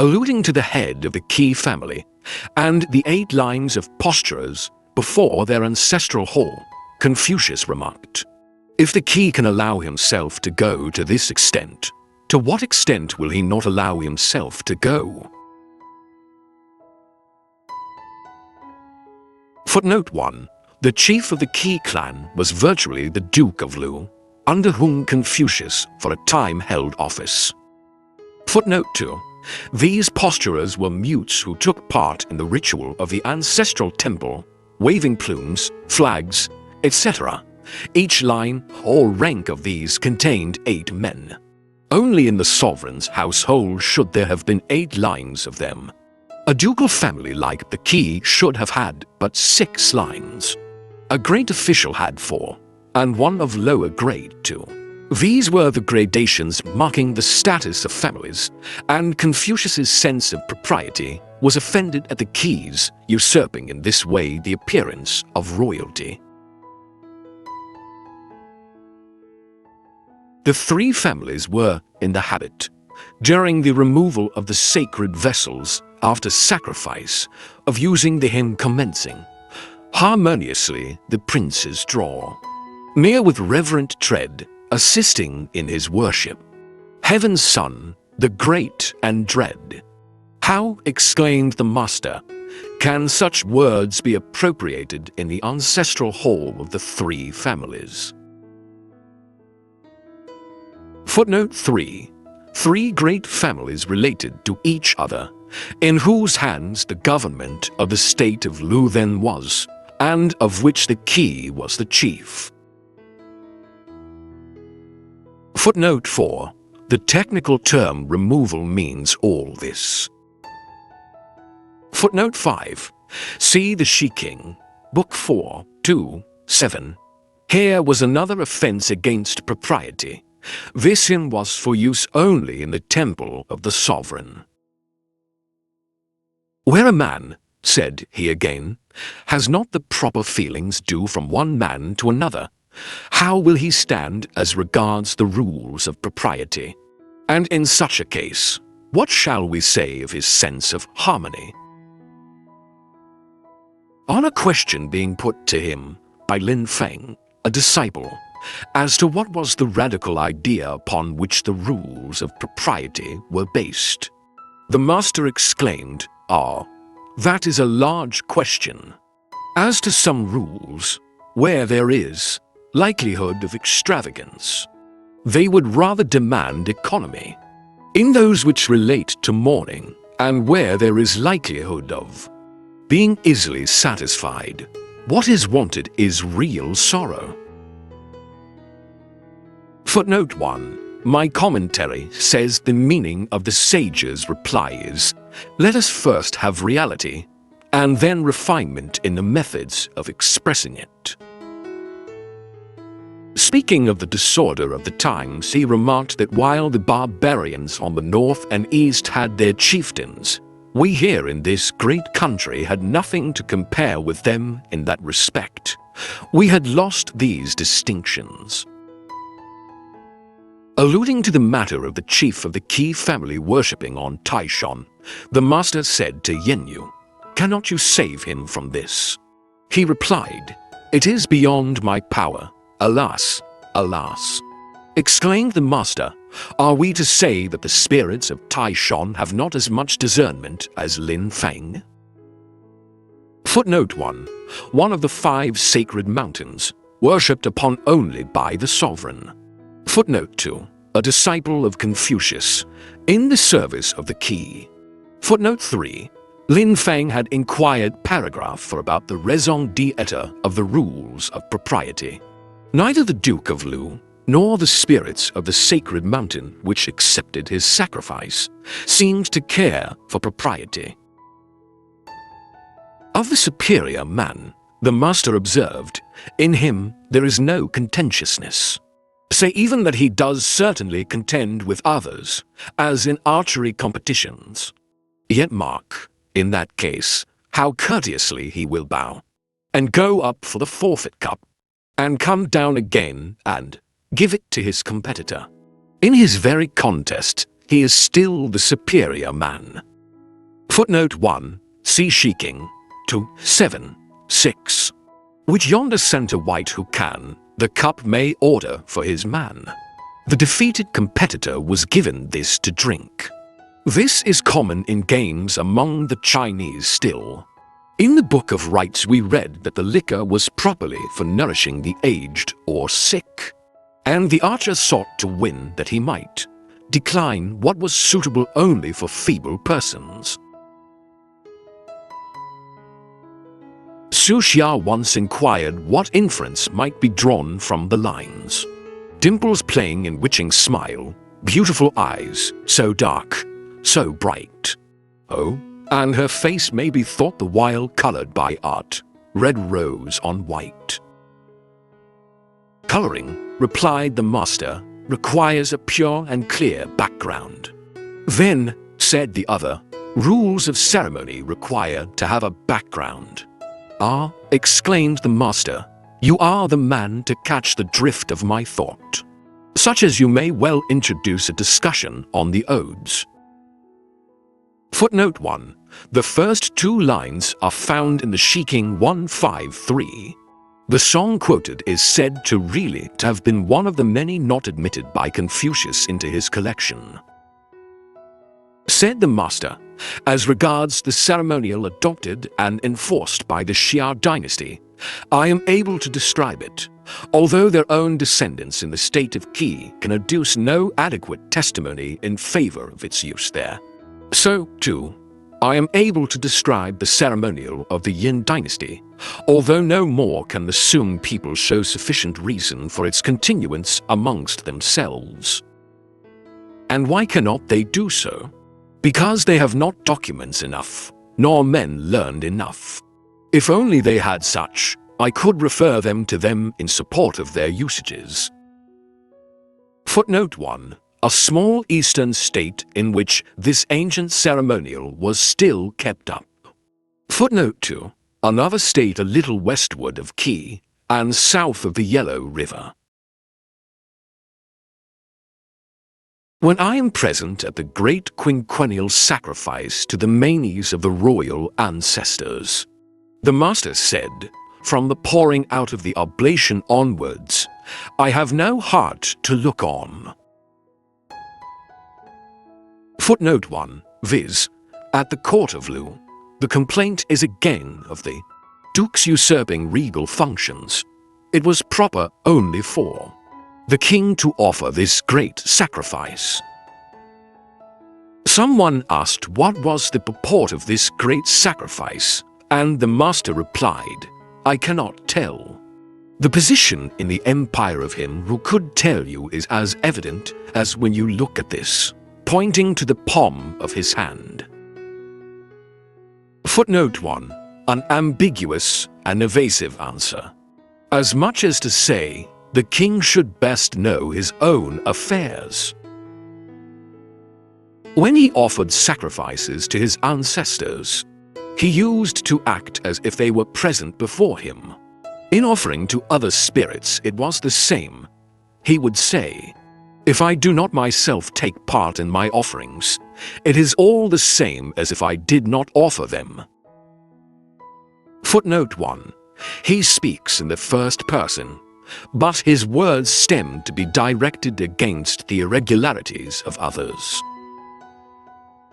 alluding to the head of the key family and the 8 lines of posturers before their ancestral hall. Confucius remarked, "If the key can allow himself to go to this extent, to what extent will he not allow himself to go?" Footnote 1. The chief of the Qi clan was virtually the Duke of Lu, under whom Confucius for a time held office. Footnote 2. These posturers were mutes who took part in the ritual of the ancestral temple, waving plumes, flags, etc. Each line or rank of these contained 8 men. Only in the sovereign's household should there have been 8 lines of them. A ducal family like the Qi should have had but 6 lines. A great official had 4, and one of lower grade 2. These were the gradations marking the status of families, and Confucius's sense of propriety was offended at the Qis usurping in this way the appearance of royalty. The 3 families were in the habit, during the removal of the sacred vessels after sacrifice, of using the hymn commencing, "Harmoniously the princes draw," near with reverent tread, assisting in his worship. "Heaven's Son, the great and dread." "How," exclaimed the master, "can such words be appropriated in the ancestral hall of the 3 families?" Footnote 3. 3 great families related to each other, in whose hands the government of the state of Lu then was, and of which the Qi was the chief. Footnote 4. The technical term removal means all this. Footnote 5. See the Shi King, Book 4, 2, 7. Here was another offense against propriety. This hymn was for use only in the temple of the sovereign. "Where a man," said he again, "has not the proper feelings due from one man to another, how will he stand as regards the rules of propriety? And in such a case, what shall we say of his sense of harmony?" On a question being put to him by Lin Feng, a disciple, as to what was the radical idea upon which the rules of propriety were based, the master exclaimed, "Ah, that is a large question. As to some rules, where there is likelihood of extravagance, they would rather demand economy. In those which relate to mourning, and where there is likelihood of being easily satisfied, what is wanted is real sorrow." Footnote 1. My commentary says the meaning of the sage's reply is, "Let us first have reality, and then refinement in the methods of expressing it." Speaking of the disorder of the times, he remarked that while the barbarians on the north and east had their chieftains, we here in this great country had nothing to compare with them in that respect. We had lost these distinctions. Alluding to the matter of the chief of the Qi family worshipping on Taishan, the master said to Yenyu, "Cannot you save him from this?" He replied, "It is beyond my power. Alas, alas." Exclaimed the master, "Are we to say that the spirits of Taishan have not as much discernment as Lin Feng?" Footnote 1. One of the 5 sacred mountains, worshipped upon only by the sovereign. Footnote 2. A disciple of Confucius, in the service of the Qi. Footnote 3. Lin Feng had inquired paragraph for about the raison d'etre of the rules of propriety. Neither the Duke of Lu, nor the spirits of the sacred mountain which accepted his sacrifice, seemed to care for propriety. Of the superior man, the master observed, in him there is no contentiousness. Say even that he does certainly contend with others, as in archery competitions. Yet mark, in that case, how courteously he will bow, and go up for the forfeit cup, and come down again and give it to his competitor. In his very contest, he is still the superior man. Footnote 1. See Shiking. 2, 7, 6. Which yonder centre wight who can, the cup may order for his man. The defeated competitor was given this to drink. This is common in games among the Chinese still. In the Book of Rites we read that the liquor was properly for nourishing the aged or sick, and the archer sought to win that he might decline what was suitable only for feeble persons. Su Xia once inquired what inference might be drawn from the lines. Dimples playing in witching smile, beautiful eyes, so dark, so bright. Oh, and her face may be thought the while colored by art, red rose on white. Coloring, replied the master, requires a pure and clear background. Then, said the other, rules of ceremony require to have a background. Ah, exclaimed the master, you are the man to catch the drift of my thought, such as you may well introduce a discussion on the odes. Footnote 1. The first two lines are found in the Shiking 153. The song quoted is said to really to have been one of the many not admitted by Confucius into his collection. Said the master, as regards the ceremonial adopted and enforced by the Xia dynasty, I am able to describe it, although their own descendants in the state of Qi can adduce no adequate testimony in favor of its use there. So, too, I am able to describe the ceremonial of the Yin dynasty, although no more can the Sung people show sufficient reason for its continuance amongst themselves. And why cannot they do so? Because they have not documents enough, nor men learned enough. If only they had such, I could refer them to them in support of their usages. Footnote 1. A small eastern state in which this ancient ceremonial was still kept up. Footnote 2. Another state a little westward of Qi and south of the Yellow River. When I am present at the great quinquennial sacrifice to the manes of the royal ancestors, the master said, from the pouring out of the oblation onwards, I have no heart to look on. Footnote 1, viz. At the court of Lu, the complaint is again of the Duke's usurping regal functions. It was proper only for the king to offer this great sacrifice. Someone asked what was the purport of this great sacrifice, and the master replied, I cannot tell. The position in the empire of him who could tell you is as evident as when you look at this, pointing to the palm of his hand. Footnote 1. An ambiguous and evasive answer. As much as to say, the king should best know his own affairs. When he offered sacrifices to his ancestors, he used to act as if they were present before him. In offering to other spirits it was the same. He would say, if I do not myself take part in my offerings, it is all the same as if I did not offer them. Footnote 1. He speaks in the first person, but his words stem to be directed against the irregularities of others.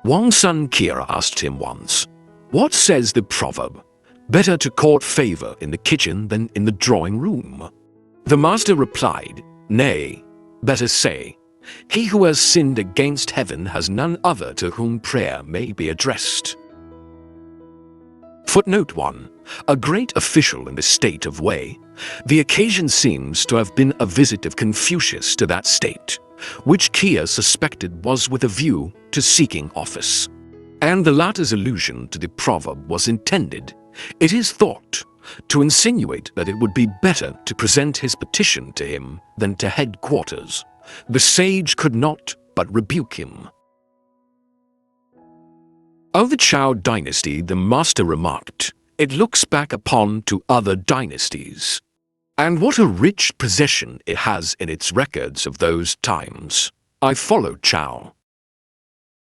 Wang Sun Kira asked him once, what says the proverb, better to court favor in the kitchen than in the drawing room? The master replied, nay, better say, he who has sinned against heaven has none other to whom prayer may be addressed. Footnote 1. A great official in the state of Wei, the occasion seems to have been a visit of Confucius to that state, which Kia suspected was with a view to seeking office. And the latter's allusion to the proverb was intended, it is thought, to insinuate that it would be better to present his petition to him than to headquarters. The sage could not but rebuke him. Of the Zhou dynasty, the master remarked, it looks back upon to other dynasties. And what a rich possession it has in its records of those times. I follow Zhou.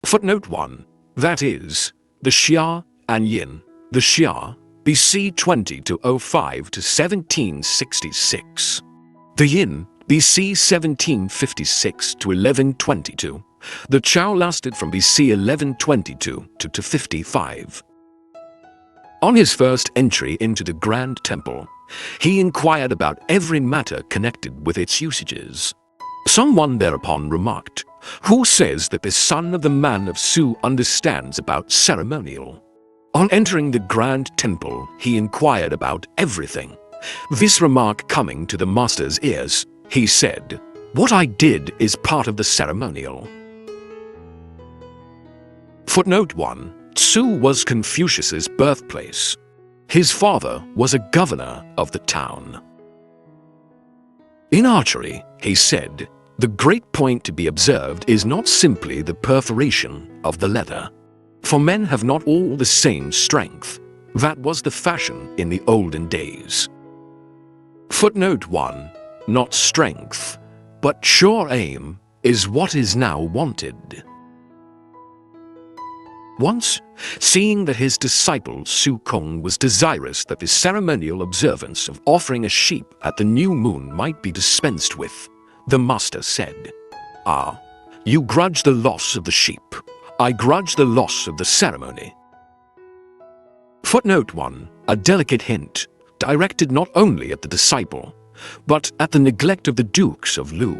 Footnote 1. That is, the Xia and Yin, the Xia, BC 20-05 to 1766. The Yin, BC 1756 to 1122. The Chao lasted from BC 1122 to 55. On his first entry into the Grand Temple, he inquired about every matter connected with its usages. Someone thereupon remarked, "Who says that the son of the man of Su understands about ceremonial?" On entering the Grand Temple, he inquired about everything. This remark coming to the master's ears, he said, "What I did is part of the ceremonial." Footnote 1. Su was Confucius's birthplace. His father was a governor of the town. In archery, he said, "The great point to be observed is not simply the perforation of the leather. For men have not all the same strength. That was the fashion in the olden days." Footnote 1. Not strength, but sure aim is what is now wanted. Once, seeing that his disciple Su Kong was desirous that the ceremonial observance of offering a sheep at the new moon might be dispensed with, the master said, "Ah, you grudge the loss of the sheep. I grudge the loss of the ceremony." Footnote 1. A delicate hint, directed not only at the disciple, but at the neglect of the dukes of Lu.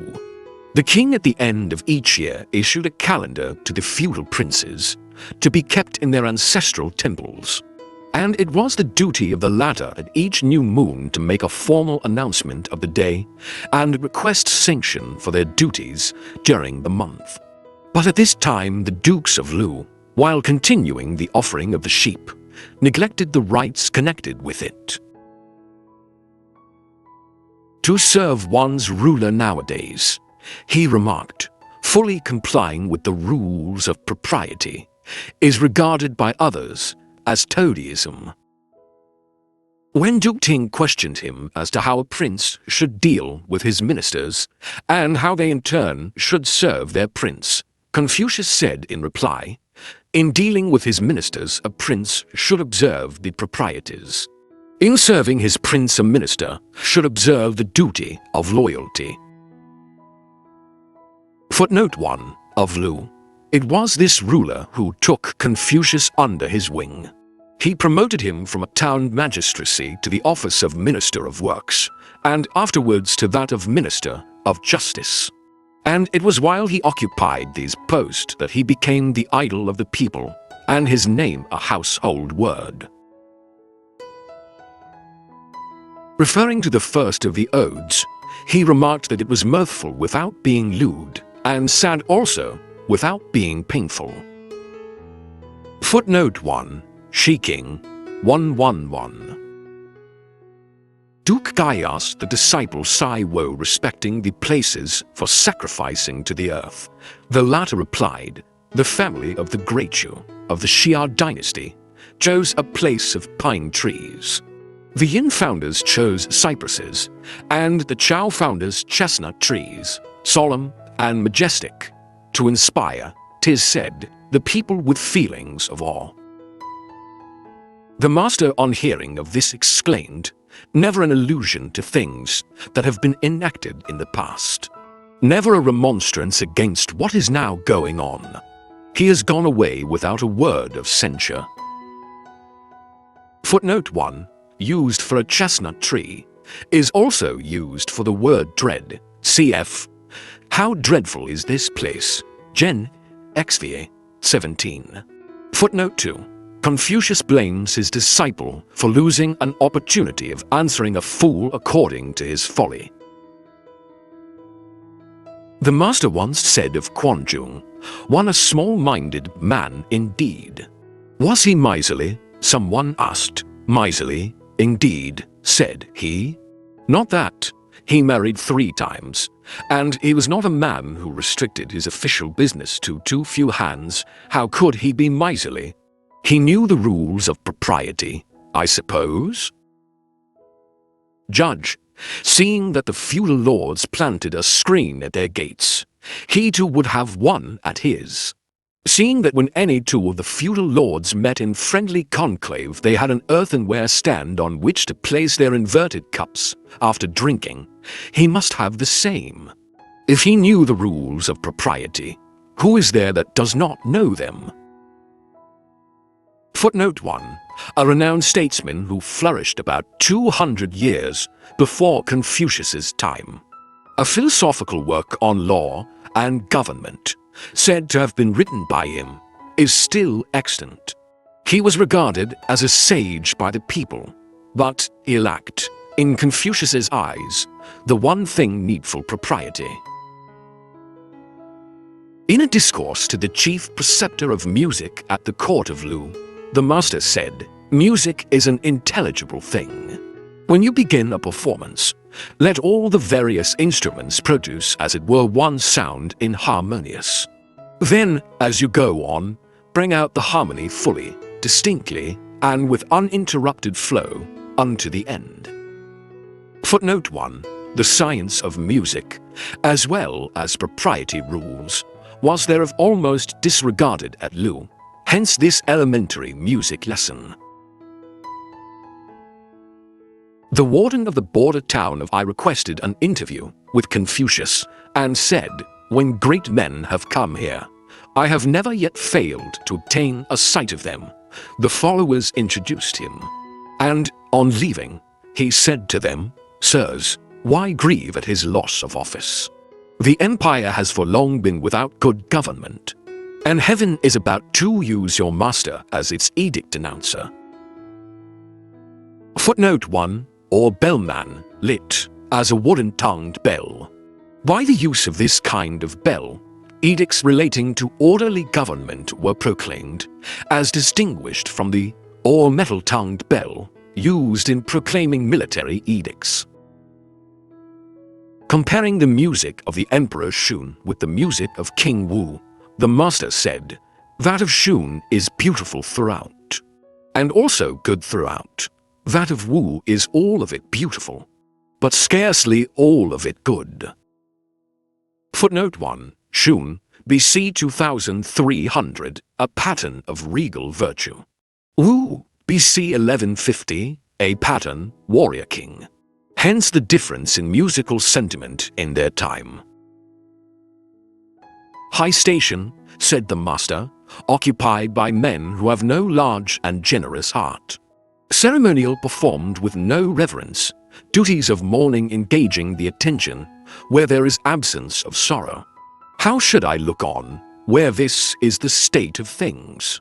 The king at the end of each year issued a calendar to the feudal princes to be kept in their ancestral temples, and it was the duty of the latter at each new moon to make a formal announcement of the day and request sanction for their duties during the month. But at this time the dukes of Lu, while continuing the offering of the sheep, neglected the rites connected with it. To serve one's ruler nowadays, he remarked, fully complying with the rules of propriety, is regarded by others as toadyism. When Duke Ting questioned him as to how a prince should deal with his ministers and how they in turn should serve their prince, Confucius said in reply, "In dealing with his ministers, a prince should observe the proprieties. In serving his prince, a minister should observe the duty of loyalty." Footnote 1. Of Lu. It was this ruler who took Confucius under his wing. He promoted him from a town magistracy to the office of Minister of Works, and afterwards to that of Minister of Justice. And it was while he occupied these posts that he became the idol of the people, and his name a household word. Referring to the first of the odes, he remarked that it was mirthful without being lewd, and sad also without being painful. Footnote 1. Shiking 111. Duke Gai asked the disciple Sai Wo respecting the places for sacrificing to the earth. The latter replied, "The family of the Great Chu of the Xia dynasty chose a place of pine trees. The Yin founders chose cypresses, and the Chao founders chestnut trees, solemn and majestic, to inspire, 'tis said, the people with feelings of awe." The master on hearing of this exclaimed, "Never an allusion to things that have been enacted in the past. Never a remonstrance against what is now going on. He has gone away without a word of censure." Footnote 1. Used for a chestnut tree is also used for the word dread, cf. How dreadful is this place? Gen. XVA 17. Footnote 2. Confucius blames his disciple for losing an opportunity of answering a fool according to his folly. The master once said of Quanjung, "One a small-minded man indeed." Was he miserly? Someone asked. "Miserly, indeed," said he. "Not that. He married 3 times, and he was not a man who restricted his official business to too few hands. How could he be miserly? He knew the rules of propriety, I suppose." Judge, seeing that the feudal lords planted a screen at their gates, he too would have one at his. Seeing that when any two of the feudal lords met in friendly conclave, they had an earthenware stand on which to place their inverted cups after drinking, he must have the same. If he knew the rules of propriety, who is there that does not know them? Footnote 1. A renowned statesman who flourished about 200 years before Confucius's time. A philosophical work on law and government, said to have been written by him, is still extant. He was regarded as a sage by the people, but he lacked, in Confucius's eyes, the one thing needful: propriety. In a discourse to the chief preceptor of music at the court of Lu, the master said, "Music is an intelligible thing. When you begin a performance, let all the various instruments produce as it were one sound in harmonious. Then, as you go on, bring out the harmony fully, distinctly, and with uninterrupted flow unto the end." Footnote 1. The science of music, as well as propriety rules, was thereof almost disregarded at Lu, hence this elementary music lesson. The warden of the border town of I requested an interview with Confucius and said, "When great men have come here, I have never yet failed to obtain a sight of them." The followers introduced him, and on leaving, he said to them, "Sirs, why grieve at his loss of office? The empire has for long been without good government, and heaven is about to use your master as its edict announcer." Footnote 1. Or bellman, lit as a wooden-tongued bell. By the use of this kind of bell, edicts relating to orderly government were proclaimed, as distinguished from the or metal-tongued bell used in proclaiming military edicts. Comparing the music of the Emperor Shun with the music of King Wu, the master said, "That of Shun is beautiful throughout, and also good throughout. That of Wu is all of it beautiful, but scarcely all of it good." Footnote 1. Shun, BC 2300, a pattern of regal virtue. Wu, BC 1150, a pattern warrior king. Hence the difference in musical sentiment in their time. High station, said the master, occupied by men who have no large and generous heart. Ceremonial performed with no reverence, duties of mourning engaging the attention, where there is absence of sorrow. How should I look on, where this is the state of things?